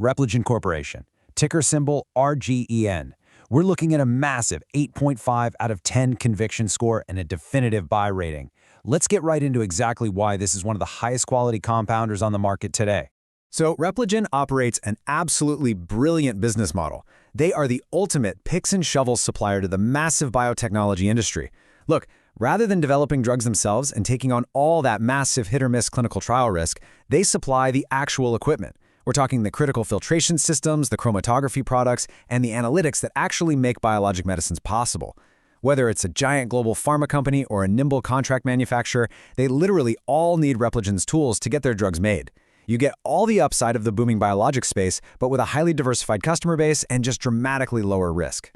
Repligen Corporation, ticker symbol RGEN. We're looking at a massive 8.5 out of 10 conviction score and a definitive buy rating. Let's get right into exactly why this is one of the highest quality compounders on the market today. So Repligen operates an absolutely brilliant business model. They are the ultimate picks and shovels supplier to the massive biotechnology industry. Look, rather than developing drugs themselves and taking on all that massive hit-or-miss clinical trial risk, they supply the actual equipment. We're talking the critical filtration systems, the chromatography products, and the analytics that actually make biologic medicines possible. Whether it's a giant global pharma company or a nimble contract manufacturer, they literally all need Repligen's tools to get their drugs made. You get all the upside of the booming biologics space, but with a highly diversified customer base and just dramatically lower risk.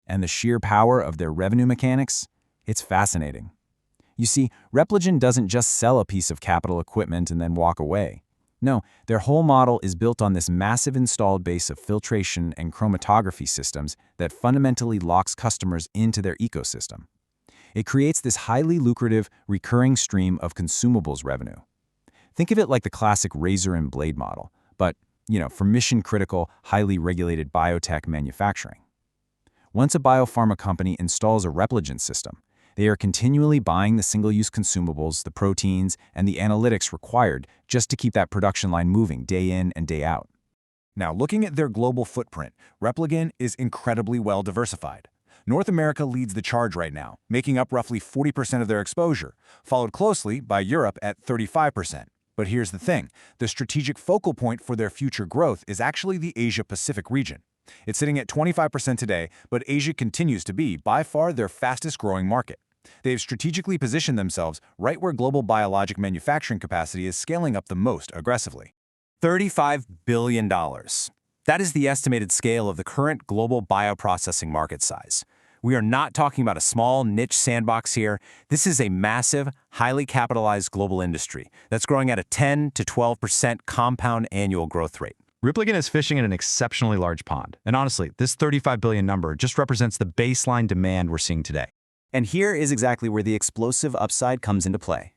And the sheer power of their revenue mechanics? It's fascinating. You see, Repligen doesn't just sell a piece of capital equipment and then walk away. No, their whole model is built on this massive installed base of filtration and chromatography systems that fundamentally locks customers into their ecosystem. It creates this highly lucrative, recurring stream of consumables revenue. Think of it like the classic razor and blade model, but, for mission-critical, highly regulated biotech manufacturing. Once a biopharma company installs a Repligen system, they are continually buying the single-use consumables, the proteins, and the analytics required just to keep that production line moving day in and day out. Now, looking at their global footprint, Repligen is incredibly well diversified. North America leads the charge right now, making up roughly 40% of their exposure, followed closely by Europe at 35%. But here's the thing, the strategic focal point for their future growth is actually the Asia-Pacific region. It's sitting at 25% today, but Asia continues to be, by far, their fastest-growing market. They've strategically positioned themselves right where global biologic manufacturing capacity is scaling up the most aggressively. $35 billion. That is the estimated scale of the current global bioprocessing market size. We are not talking about a small niche sandbox here. This is a massive, highly capitalized global industry that's growing at a 10 to 12% compound annual growth rate. Repligen is fishing in an exceptionally large pond. And honestly, this $35 billion number just represents the baseline demand we're seeing today. And here is exactly where the explosive upside comes into play.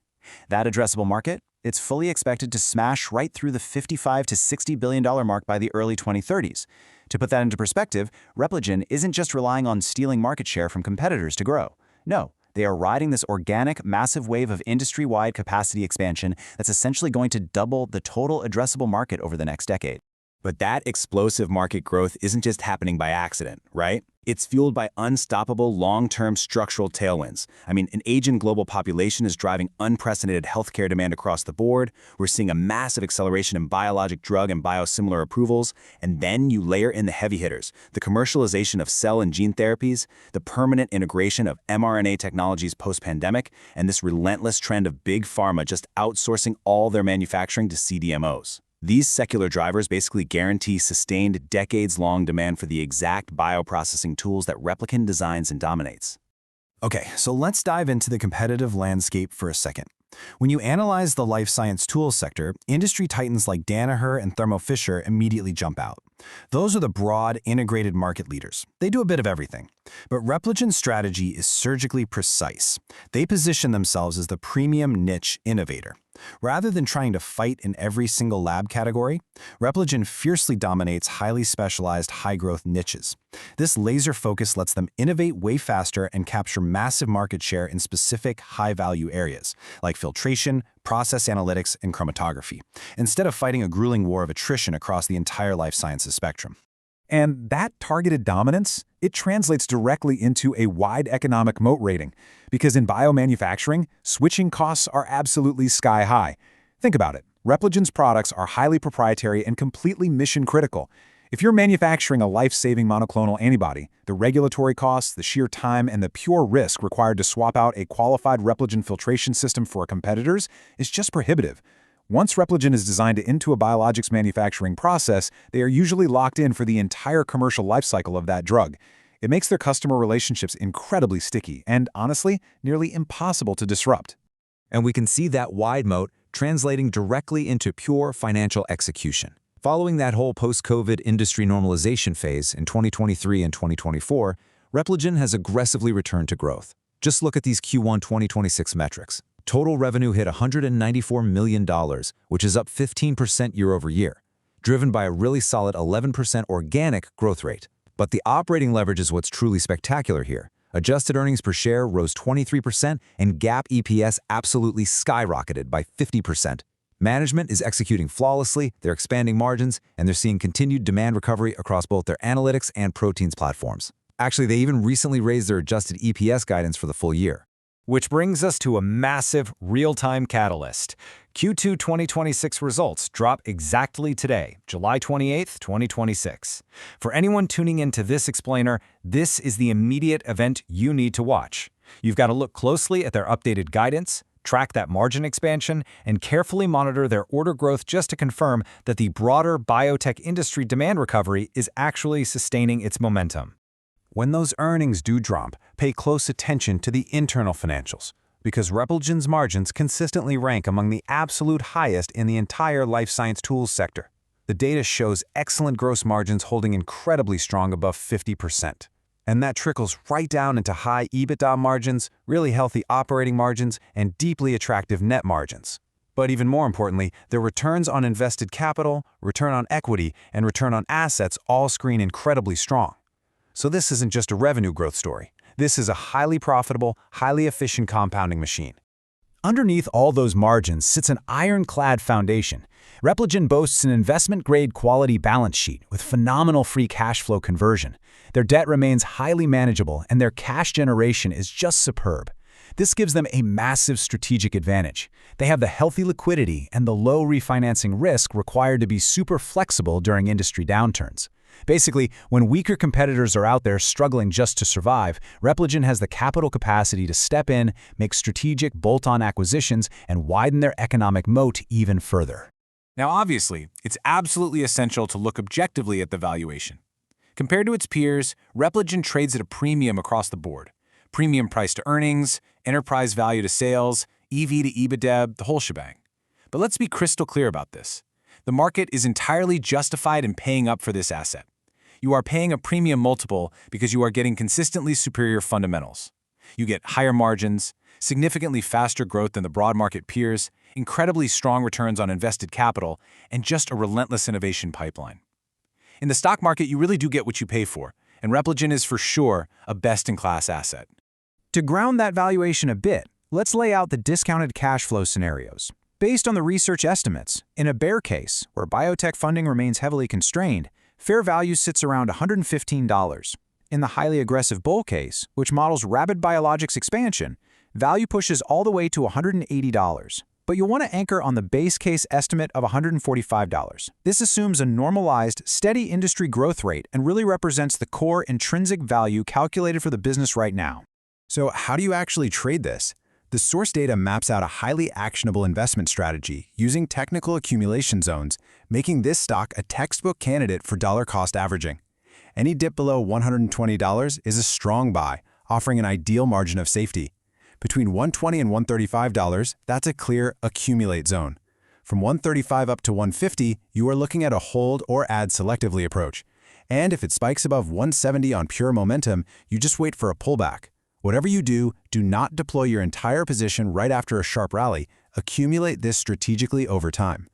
That addressable market, it's fully expected to smash right through the $55 to $60 billion mark by the early 2030s. To put that into perspective, Repligen isn't just relying on stealing market share from competitors to grow. No, they are riding this organic, massive wave of industry-wide capacity expansion that's essentially going to double the total addressable market over the next decade. But that explosive market growth isn't just happening by accident, right? It's fueled by unstoppable long-term structural tailwinds. An aging global population is driving unprecedented healthcare demand across the board. We're seeing a massive acceleration in biologic drug and biosimilar approvals. And then you layer in the heavy hitters, the commercialization of cell and gene therapies, the permanent integration of mRNA technologies post-pandemic, and this relentless trend of big pharma just outsourcing all their manufacturing to CDMOs. These secular drivers basically guarantee sustained, decades-long demand for the exact bioprocessing tools that Repligen designs and dominates. Okay, so let's dive into the competitive landscape for a second. When you analyze the life science tools sector, industry titans like Danaher and Thermo Fisher immediately jump out. Those are the broad, integrated market leaders. They do a bit of everything. But Repligen's strategy is surgically precise. They position themselves as the premium niche innovator. Rather than trying to fight in every single lab category, Repligen fiercely dominates highly specialized, high-growth niches. This laser focus lets them innovate way faster and capture massive market share in specific high-value areas, like filtration, process analytics, and chromatography, instead of fighting a grueling war of attrition across the entire life sciences spectrum. And that targeted dominance, it translates directly into a wide economic moat rating, because in biomanufacturing, switching costs are absolutely sky high. Think about it. Repligen's products are highly proprietary and completely mission-critical. If you're manufacturing a life-saving monoclonal antibody, the regulatory costs, the sheer time, and the pure risk required to swap out a qualified Repligen filtration system for a competitor's is just prohibitive. Once Repligen is designed into a biologics manufacturing process, they are usually locked in for the entire commercial lifecycle of that drug. It makes their customer relationships incredibly sticky and, honestly, nearly impossible to disrupt. And we can see that wide moat translating directly into pure financial execution. Following that whole post-COVID industry normalization phase in 2023 and 2024, Repligen has aggressively returned to growth. Just look at these Q1 2026 metrics. Total revenue hit $194 million, which is up 15% year over year. driven by a really solid 11% organic growth rate. But the operating leverage is what's truly spectacular here. Adjusted earnings per share rose 23%, and GAAP EPS absolutely skyrocketed by 50%. Management is executing flawlessly, they're expanding margins, and they're seeing continued demand recovery across both their analytics and proteins platforms. Actually, they even recently raised their adjusted EPS guidance for the full year. Which brings us to a massive real-time catalyst. Q2 2026 results drop exactly today, July 28th, 2026. For anyone tuning into this explainer, this is the immediate event you need to watch. You've got to look closely at their updated guidance, track that margin expansion, and carefully monitor their order growth just to confirm that the broader biotech industry demand recovery is actually sustaining its momentum. When those earnings do drop, pay close attention to the internal financials, because Repligen's margins consistently rank among the absolute highest in the entire life science tools sector. The data shows excellent gross margins holding incredibly strong above 50%. And that trickles right down into high EBITDA margins, really healthy operating margins, and deeply attractive net margins. But even more importantly, their returns on invested capital, return on equity, and return on assets all screen incredibly strong. So this isn't just a revenue growth story. This is a highly profitable, highly efficient compounding machine. Underneath all those margins sits an ironclad foundation. Repligen boasts an investment-grade quality balance sheet with phenomenal free cash flow conversion. Their debt remains highly manageable, and their cash generation is just superb. This gives them a massive strategic advantage. They have the healthy liquidity and the low refinancing risk required to be super flexible during industry downturns. Basically, when weaker competitors are out there struggling just to survive, Repligen has the capital capacity to step in, make strategic bolt-on acquisitions, and widen their economic moat even further. Now, obviously, it's absolutely essential to look objectively at the valuation. Compared to its peers, Repligen trades at a premium across the board. Premium price to earnings, enterprise value to sales, EV to EBITDA, the whole shebang. But let's be crystal clear about this. The market is entirely justified in paying up for this asset. You are paying a premium multiple because you are getting consistently superior fundamentals. You get higher margins, significantly faster growth than the broad market peers, incredibly strong returns on invested capital, and just a relentless innovation pipeline. In the stock market, you really do get what you pay for, and Repligen is for sure a best-in-class asset. To ground that valuation a bit, let's lay out the discounted cash flow scenarios. Based on the research estimates, in a bear case, where biotech funding remains heavily constrained, fair value sits around $115. In the highly aggressive bull case, which models rapid biologics expansion, value pushes all the way to $180. But you'll want to anchor on the base case estimate of $145. This assumes a normalized, steady industry growth rate and really represents the core intrinsic value calculated for the business right now. So how do you actually trade this? The source data maps out a highly actionable investment strategy using technical accumulation zones, making this stock a textbook candidate for dollar-cost averaging. Any dip below $120 is a strong buy, offering an ideal margin of safety. Between $120 and $135, that's a clear accumulate zone. From $135 up to $150, you are looking at a hold or add selectively approach. And if it spikes above $170 on pure momentum, you just wait for a pullback. Whatever you do, do not deploy your entire position right after a sharp rally. Accumulate this strategically over time.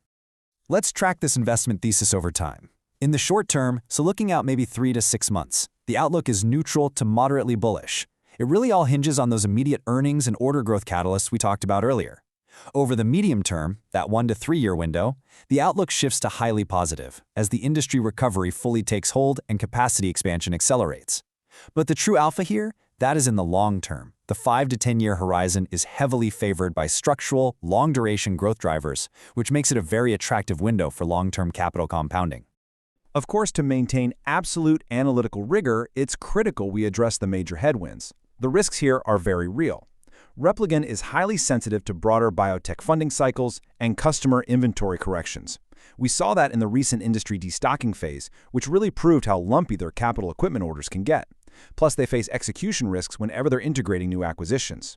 Let's track this investment thesis over time. In the short term, so looking out maybe 3 to 6 months, the outlook is neutral to moderately bullish. It really all hinges on those immediate earnings and order growth catalysts we talked about earlier. Over the medium term, that 1 to 3 year window, the outlook shifts to highly positive as the industry recovery fully takes hold and capacity expansion accelerates. But the true alpha here, that is in the long term. The 5 to 10 year horizon is heavily favored by structural, long-duration growth drivers, which makes it a very attractive window for long-term capital compounding. Of course, to maintain absolute analytical rigor, it's critical we address the major headwinds. The risks here are very real. Repligen is highly sensitive to broader biotech funding cycles and customer inventory corrections. We saw that in the recent industry destocking phase, which really proved how lumpy their capital equipment orders can get. Plus, they face execution risks whenever they're integrating new acquisitions.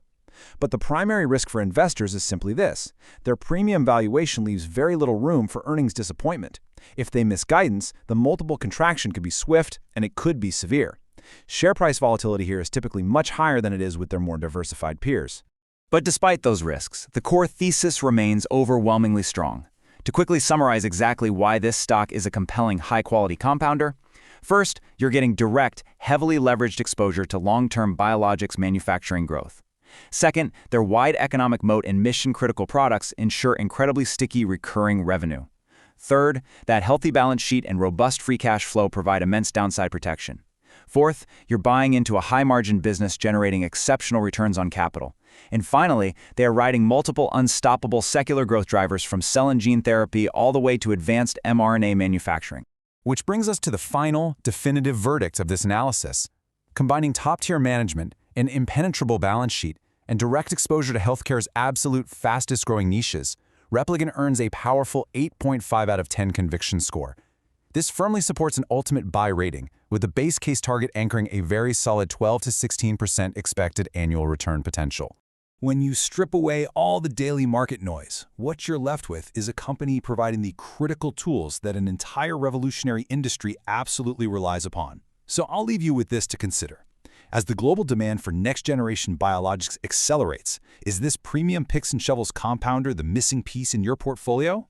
But the primary risk for investors is simply this: their premium valuation leaves very little room for earnings disappointment. If they miss guidance, the multiple contraction could be swift and it could be severe. Share price volatility here is typically much higher than it is with their more diversified peers. But despite those risks, the core thesis remains overwhelmingly strong. To quickly summarize exactly why this stock is a compelling high-quality compounder, first, you're getting direct, heavily leveraged exposure to long-term biologics manufacturing growth. Second, their wide economic moat and mission-critical products ensure incredibly sticky recurring revenue. Third, that healthy balance sheet and robust free cash flow provide immense downside protection. Fourth, you're buying into a high-margin business generating exceptional returns on capital. And finally, they are riding multiple unstoppable secular growth drivers from cell and gene therapy all the way to advanced mRNA manufacturing. Which brings us to the final, definitive verdict of this analysis. Combining top-tier management, an impenetrable balance sheet, and direct exposure to healthcare's absolute fastest-growing niches, Repligen earns a powerful 8.5 out of 10 conviction score. This firmly supports an ultimate buy rating, with the base case target anchoring a very solid 12 to 16% expected annual return potential. When you strip away all the daily market noise, what you're left with is a company providing the critical tools that an entire revolutionary industry absolutely relies upon. So I'll leave you with this to consider. As the global demand for next-generation biologics accelerates, is this premium picks and shovels compounder the missing piece in your portfolio?